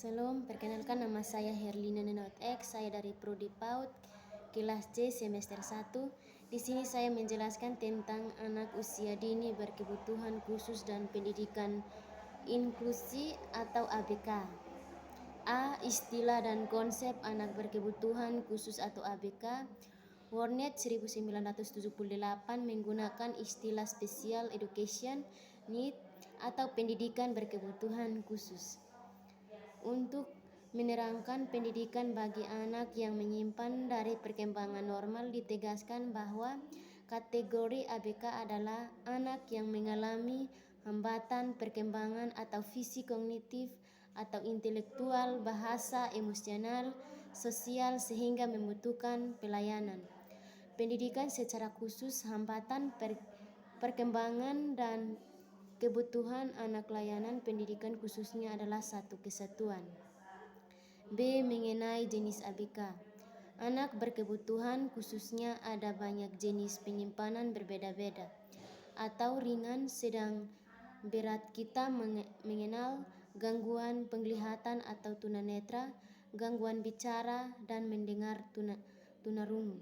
Salam, perkenalkan nama saya Herlina Nenot X, saya dari Prodi PAUD, kelas C semester 1. Di sini saya menjelaskan tentang anak usia dini berkebutuhan khusus dan pendidikan inklusi atau ABK. A. Istilah dan konsep anak berkebutuhan khusus atau ABK. Warnet 1978 menggunakan istilah Special Education Need atau pendidikan berkebutuhan khusus untuk menerangkan pendidikan bagi anak yang menyimpan dari perkembangan normal. Ditegaskan bahwa kategori ABK adalah anak yang mengalami hambatan perkembangan atau fisik, kognitif atau intelektual, bahasa, emosional, sosial sehingga membutuhkan pelayanan pendidikan secara khusus. Hambatan perkembangan dan kebutuhan anak layanan pendidikan khususnya adalah satu kesatuan. B. Mengenai jenis ABK. Anak berkebutuhan khususnya ada banyak jenis penyimpanan berbeda-beda atau ringan, sedang, berat. Kita mengenal gangguan penglihatan atau tunanetra, gangguan bicara dan mendengar tunarungu,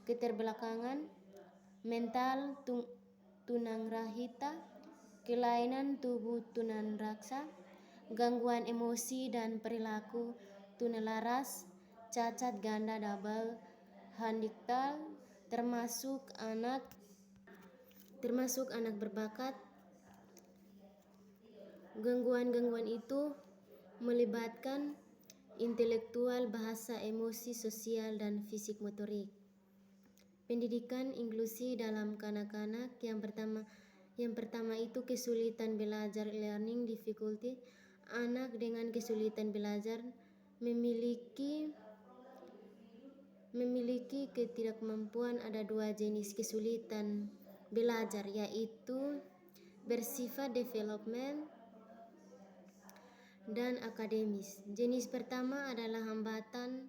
keterbelakangan mental tunarahita, kelainan tubuh tunaraksa, gangguan emosi dan perilaku tunalaras, cacat ganda double handicap, termasuk anak berbakat. Gangguan-gangguan itu melibatkan intelektual, bahasa, emosi, sosial, dan fisik motorik. Pendidikan inklusi dalam kanak-kanak. Yang pertama itu kesulitan belajar, learning difficulty. Anak dengan kesulitan belajar memiliki ketidakmampuan. Ada dua jenis kesulitan belajar, yaitu bersifat development dan akademis. Jenis pertama adalah hambatan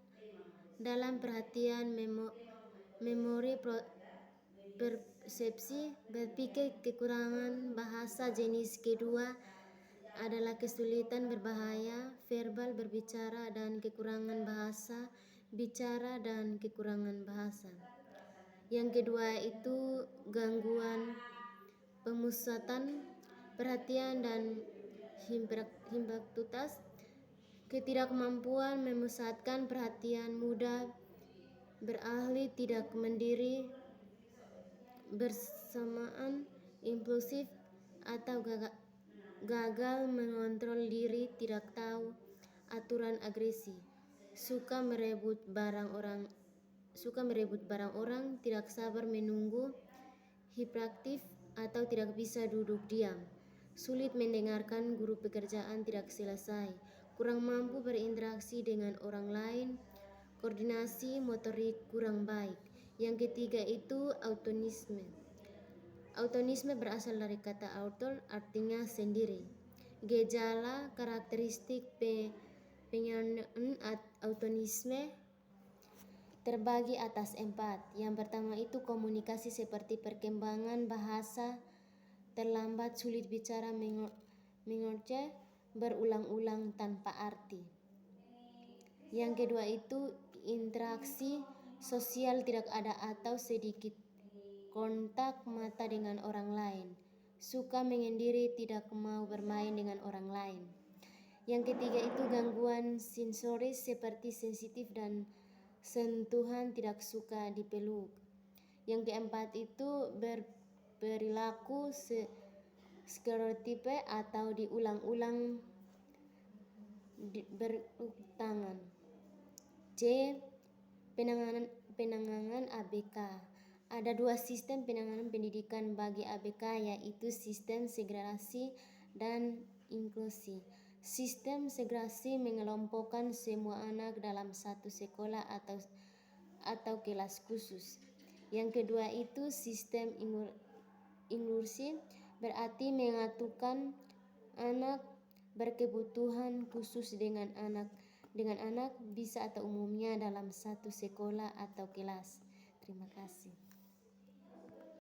dalam perhatian, memori, persepsi, berpikir, kekurangan bahasa. Jenis kedua adalah kesulitan berbahaya, verbal, berbicara, dan kekurangan bahasa, bicara, dan kekurangan bahasa. Yang kedua itu gangguan pemusatan perhatian dan hiperaktivitas, ketidakmampuan memusatkan perhatian, mudah beralih, tidak mandiri, bersamaan, impulsif atau gagal mengontrol diri, tidak tahu aturan, agresi, suka merebut barang orang, tidak sabar menunggu, hiperaktif atau tidak bisa duduk diam, sulit mendengarkan guru, pekerjaan tidak selesai, kurang mampu berinteraksi dengan orang lain, koordinasi motorik kurang baik. Yang ketiga itu autonomisme. Autonomisme berasal dari kata auton, artinya sendiri. Gejala karakteristik penyandang autonomisme terbagi atas 4. Yang pertama itu komunikasi seperti perkembangan bahasa terlambat, sulit bicara, mengerti berulang-ulang tanpa arti. Yang kedua itu interaksi sosial, tidak ada atau sedikit kontak mata dengan orang lain, suka menyendiri, tidak mau bermain dengan orang lain. Yang ketiga itu gangguan sensoris seperti sensitif dan sentuhan, tidak suka dipeluk. Yang keempat itu berperilaku stereotipe atau diulang-ulang, bertepuk tangan. C. Penanganan ABK. Ada dua sistem penanganan pendidikan bagi ABK, yaitu sistem segregasi dan inklusi. Sistem segregasi mengelompokkan semua anak dalam satu sekolah atau kelas khusus. Yang kedua itu sistem inklusi, berarti menyatukan anak berkebutuhan khusus dengan anak biasa atau umumnya dalam satu sekolah atau kelas. Terima kasih.